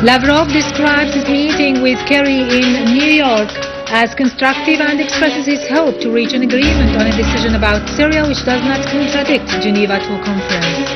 Lavrov describes his meeting with Kerry in New York as constructive and expresses his hope to reach an agreement on a decision about Syria which does not contradict Geneva II conference.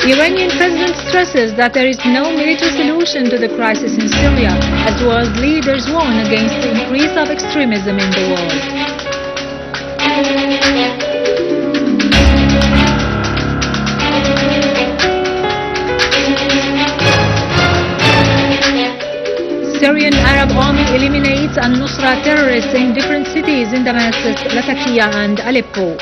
Iranian president stresses that there is no military solution to the crisis in Syria, as world leaders warn against the increase of extremism in the world. Syrian Arab army eliminates al-Nusra terrorists in different cities in Damascus, Latakia and Aleppo.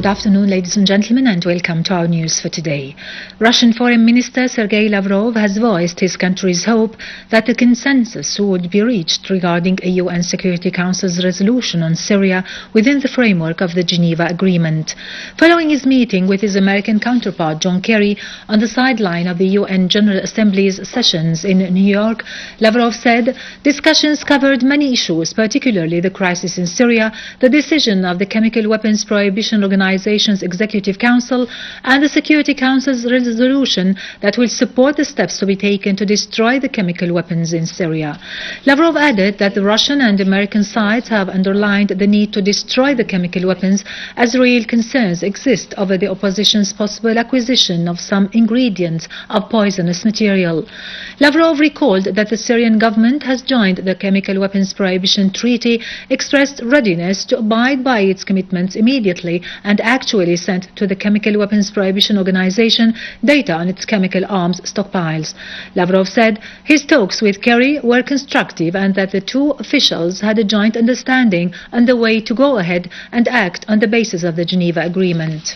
Good afternoon, ladies and gentlemen, and welcome to our news for today. Russian Foreign Minister Sergei Lavrov has voiced his country's hope that a consensus would be reached regarding a UN Security Council's resolution on Syria within the framework of the Geneva Agreement. Following his meeting with his American counterpart John Kerry on the sideline of the UN General Assembly's sessions in New York, Lavrov said discussions covered many issues, particularly the crisis in Syria, the decision of the Chemical Weapons Prohibition Organization's Executive Council, and the Security Council's resolution that will support the steps to be taken to destroy the chemical weapons in Syria. Lavrov added that the Russian and American sides have underlined the need to destroy the chemical weapons as real concerns exist over the opposition's possible acquisition of some ingredients of poisonous material. Lavrov recalled that the Syrian government has joined the Chemical Weapons Prohibition Treaty, expressed readiness to abide by its commitments immediately, and actually sent to the Chemical Weapons Prohibition Organization data on its chemical arms stockpiles. Lavrov said his talks with Kerry were constructive and that the two officials had a joint understanding on the way to go ahead and act on the basis of the Geneva Agreement.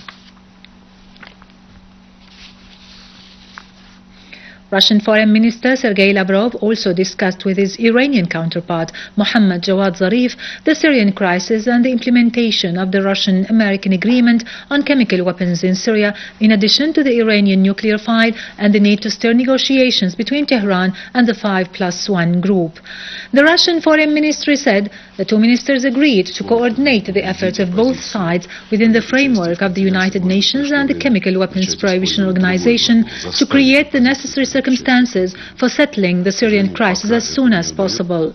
Russian Foreign Minister Sergei Lavrov also discussed with his Iranian counterpart Mohammad Jawad Zarif the Syrian crisis and the implementation of the Russian-American agreement on chemical weapons in Syria, in addition to the Iranian nuclear file and the need to stir negotiations between Tehran and the 5+1 group. The Russian Foreign Ministry said the two ministers agreed to coordinate the efforts of both sides within the framework of the United Nations and the Chemical Weapons Prohibition Organization to create the necessary circumstances for settling the Syrian crisis as soon as possible.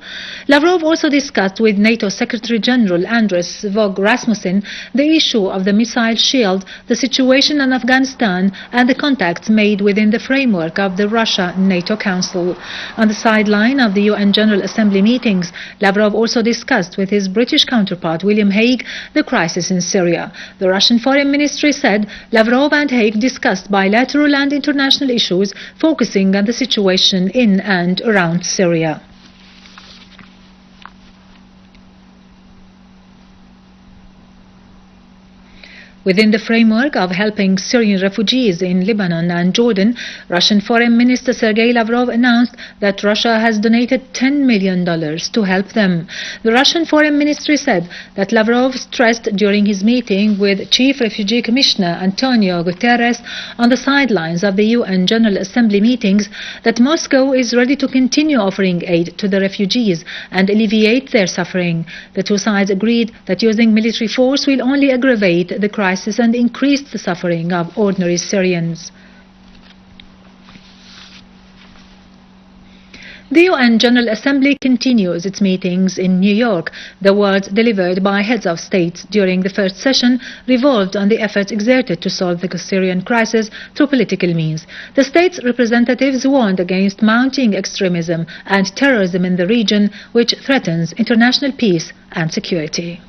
Lavrov also discussed with NATO Secretary General Anders Fogh Rasmussen the issue of the missile shield, the situation in Afghanistan, and the contacts made within the framework of the Russia-NATO Council. On the sideline of the UN General Assembly meetings, Lavrov also discussed with his British counterpart William Hague the crisis in Syria. The Russian Foreign Ministry said Lavrov and Hague discussed bilateral and international issues focusing on the situation in and around Syria. Within the framework of helping Syrian refugees in Lebanon and Jordan, Russian Foreign Minister Sergei Lavrov announced that Russia has donated $10 million to help them. The Russian Foreign Ministry said that Lavrov stressed during his meeting with Chief Refugee Commissioner Antonio Guterres on the sidelines of the UN General Assembly meetings that Moscow is ready to continue offering aid to the refugees and alleviate their suffering. The two sides agreed that using military force will only aggravate the crisis and increase the suffering of ordinary Syrians. The UN General Assembly continues its meetings in New York. The words delivered by heads of states during the first session revolved on the efforts exerted to solve the Syrian crisis through political means. The states' representatives warned against mounting extremism and terrorism in the region, which threatens international peace and security.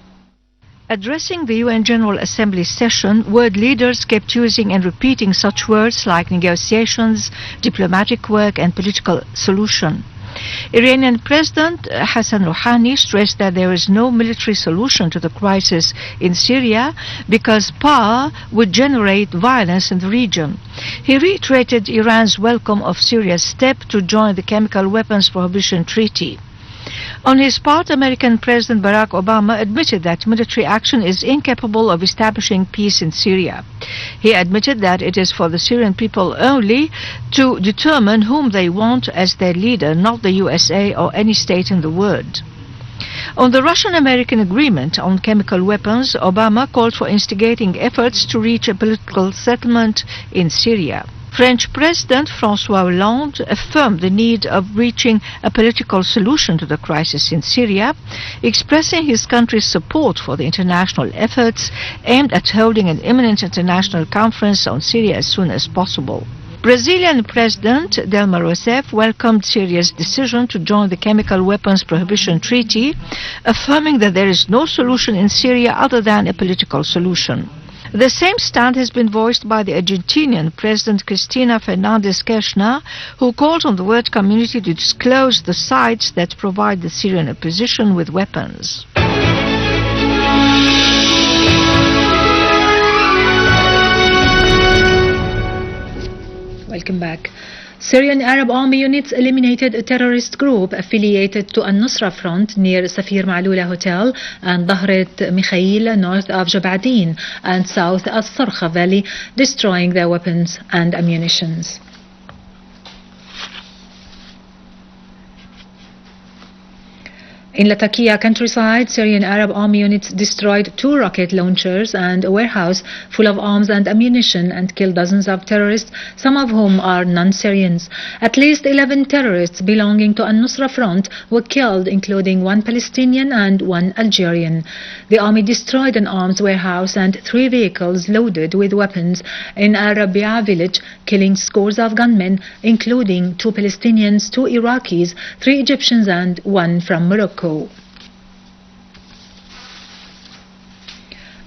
Addressing the UN General Assembly session, world leaders kept using and repeating such words like negotiations, diplomatic work and political solution. Iranian President Hassan Rouhani stressed that there is no military solution to the crisis in Syria because power would generate violence in the region. He reiterated Iran's welcome of Syria's step to join the Chemical Weapons Prohibition Treaty. On his part, American President Barack Obama admitted that military action is incapable of establishing peace in Syria. He admitted that it is for the Syrian people only to determine whom they want as their leader, not the USA or any state in the world. On the Russian-American agreement on chemical weapons, Obama called for instigating efforts to reach a political settlement in Syria. French President François Hollande affirmed the need of reaching a political solution to the crisis in Syria, expressing his country's support for the international efforts aimed at holding an imminent international conference on Syria as soon as possible. Brazilian President Dilma Rousseff welcomed Syria's decision to join the Chemical Weapons Prohibition Treaty, affirming that there is no solution in Syria other than a political solution. The same stand has been voiced by the Argentinian President Cristina Fernández Kirchner, who called on the world community to disclose the sites that provide the Syrian opposition with weapons. Welcome back. Syrian Arab Army units eliminated a terrorist group affiliated to Al-Nusra Front near Safir Malula Hotel and Dahret Mikhail north of Jabadin and south of Sarkha Valley, destroying their weapons and ammunitions. In Latakia countryside, Syrian Arab Army units destroyed 2 rocket launchers and a warehouse full of arms and ammunition and killed dozens of terrorists, some of whom are non-Syrians. At least 11 terrorists belonging to Al-Nusra Front were killed, including 1 Palestinian and 1 Algerian. The army destroyed an arms warehouse and 3 vehicles loaded with weapons in Al-Rabia village, killing scores of gunmen, including 2 Palestinians, 2 Iraqis, 3 Egyptians and 1 from Morocco.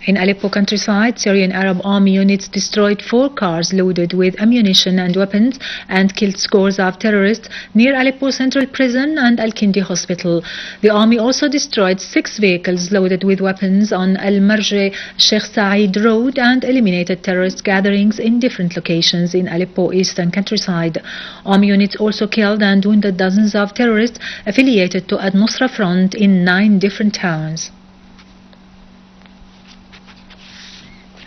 In Aleppo countryside, Syrian Arab Army units destroyed 4 cars loaded with ammunition and weapons and killed scores of terrorists near Aleppo Central Prison and Al-Kindi Hospital. The army also destroyed 6 vehicles loaded with weapons on Al-Marje Sheikh Said Road and eliminated terrorist gatherings in different locations in Aleppo eastern countryside. Army units also killed and wounded dozens of terrorists affiliated to Al-Nusra Front in 9 different towns.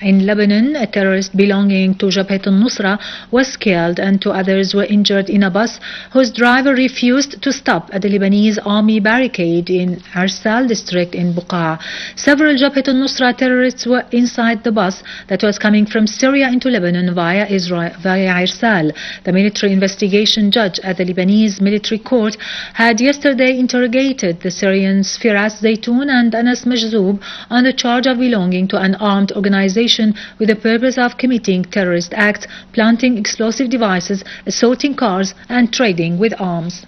In Lebanon, a terrorist belonging to Jabhat al-Nusra was killed and 2 others were injured in a bus whose driver refused to stop at the Lebanese army barricade in Arsal district in Buqa. Several Jabhat al-Nusra terrorists were inside the bus that was coming from Syria into Lebanon via Arsal. The military investigation judge at the Lebanese military court had yesterday interrogated the Syrians Firas Zaytoun and Anas Majzoub on the charge of belonging to an armed organization with the purpose of committing terrorist acts, planting explosive devices, assaulting cars and trading with arms.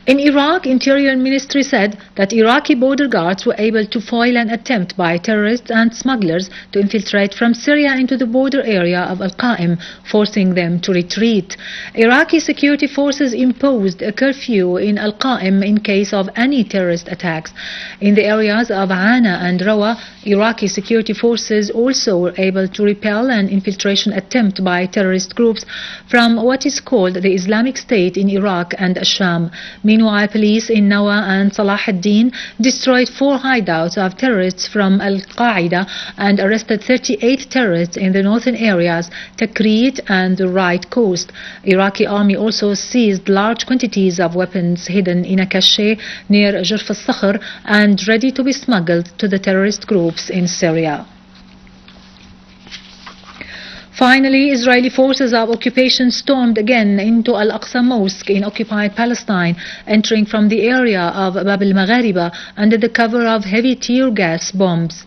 In Iraq, Interior Ministry said that Iraqi border guards were able to foil an attempt by terrorists and smugglers to infiltrate from Syria into the border area of Al-Qa'im, forcing them to retreat. Iraqi security forces imposed a curfew in Al-Qa'im in case of any terrorist attacks. In the areas of Ana and Rawa, Iraqi security forces also were able to repel an infiltration attempt by terrorist groups from what is called the Islamic State in Iraq and Asham. Meanwhile, police in Nawa and Salah ad-Din destroyed 4 hideouts of terrorists from Al-Qaeda and arrested 38 terrorists in the northern areas, Tikrit and the right coast. Iraqi army also seized large quantities of weapons hidden in a cache near Jurf al-Sakhr and ready to be smuggled to the terrorist groups in Syria. Finally, Israeli forces of occupation stormed again into Al-Aqsa Mosque in occupied Palestine, entering from the area of Bab al-Maghariba under the cover of heavy tear gas bombs.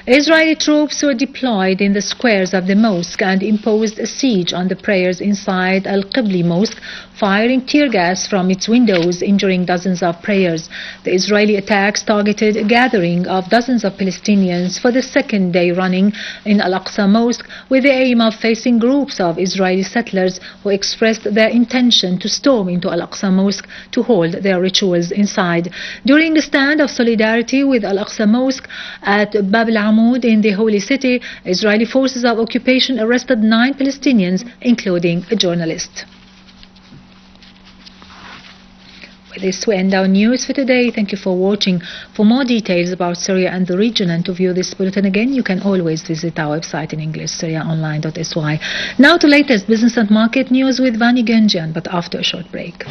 Israeli troops were deployed in the squares of the mosque and imposed a siege on the prayers inside Al-Qibli Mosque, firing tear gas from its windows, injuring dozens of prayers. The Israeli attacks targeted a gathering of dozens of Palestinians for the 2nd day running in Al-Aqsa Mosque with the aim now facing groups of Israeli settlers who expressed their intention to storm into Al-Aqsa Mosque to hold their rituals inside. During a stand of solidarity with Al-Aqsa Mosque at Bab al-Amoud in the Holy City, Israeli forces of occupation arrested 9 Palestinians, including a journalist. With this, we end our news for today. Thank you for watching. For more details about Syria and the region and to view this bulletin again, you can always visit our website in English, syriaonline.sy. Now to latest business and market news with Vani Genjian, but after a short break.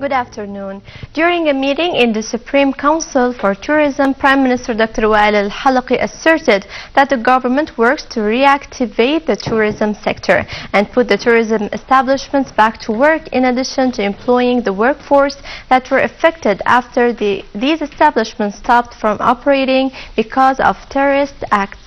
Good afternoon. During a meeting in the Supreme Council for Tourism, Prime Minister Dr. Wael al-Halaqi asserted that the government works to reactivate the tourism sector and put the tourism establishments back to work, in addition to employing the workforce that were affected after these establishments stopped from operating because of terrorist acts.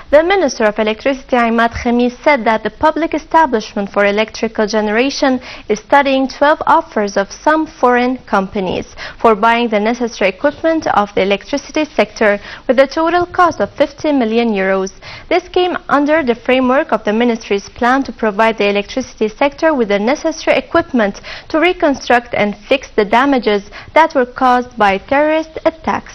The Minister of Electricity, Imad Khamis, said that the public establishment for electrical generation is studying 12 offers of some foreign companies for buying the necessary equipment of the electricity sector with a total cost of 50 million euros. This came under the framework of the Ministry's plan to provide the electricity sector with the necessary equipment to reconstruct and fix the damages that were caused by terrorist attacks.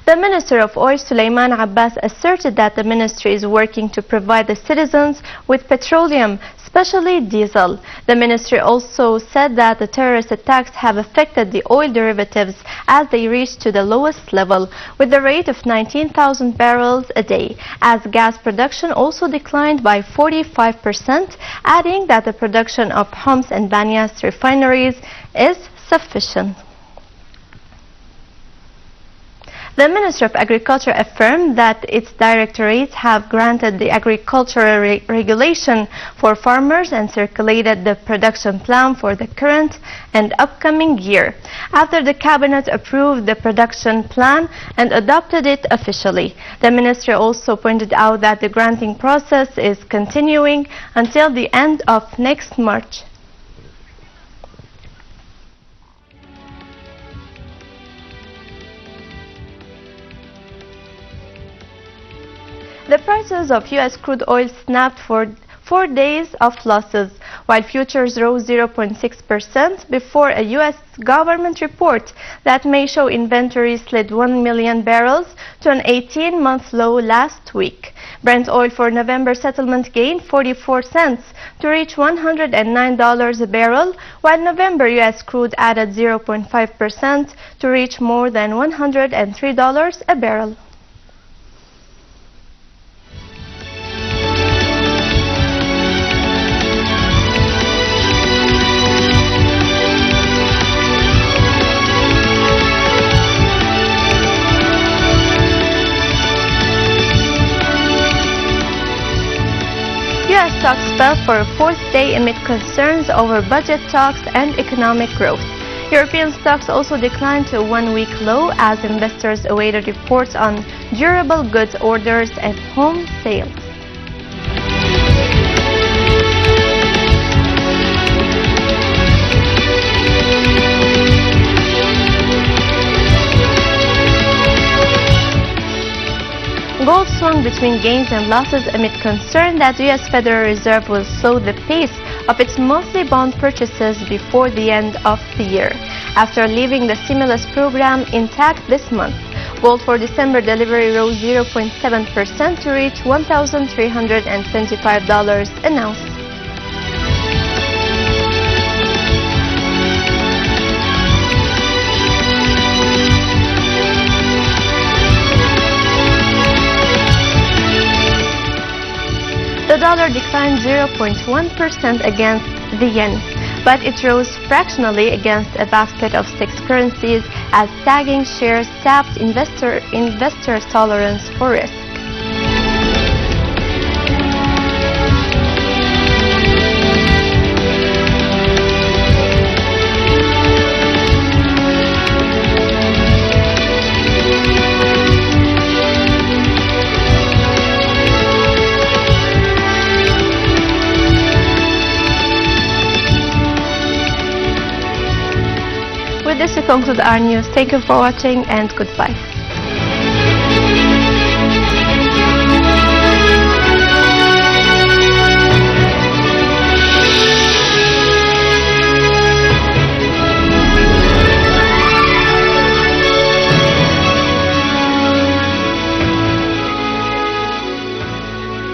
The Minister of Oil, Sulaiman Abbas, asserted that the ministry is working to provide the citizens with petroleum, especially diesel. The ministry also said that the terrorist attacks have affected the oil derivatives as they reached to the lowest level, with the rate of 19,000 barrels a day, as gas production also declined by 45%, adding that the production of Homs and Banias refineries is sufficient. The Minister of Agriculture affirmed that its directorates have granted the agricultural regulation for farmers and circulated the production plan for the current and upcoming year, after the Cabinet approved the production plan and adopted it officially. The Ministry also pointed out that the granting process is continuing until the end of next March. The prices of U.S. crude oil snapped for 4 days of losses, while futures rose 0.6% before a U.S. government report that may show inventory slid 1 million barrels to an 18-month low last week. Brent oil for November settlement gained 44 cents to reach $109 a barrel, while November U.S. crude added 0.5% to reach more than $103 a barrel. U.S. stocks fell for a 4th day amid concerns over budget talks and economic growth. European stocks also declined to a 1-week low as investors awaited reports on durable goods orders and home sales. Gold swung between gains and losses amid concern that the U.S. Federal Reserve will slow the pace of its monthly bond purchases before the end of the year, after leaving the stimulus program intact this month. Gold for December delivery rose 0.7% to reach $1,325 an ounce. The dollar declined 0.1% against the yen, but it rose fractionally against a basket of 6 currencies as sagging shares sapped investors' tolerance for risk. with this we conclude our news. Thank you for watching and goodbye.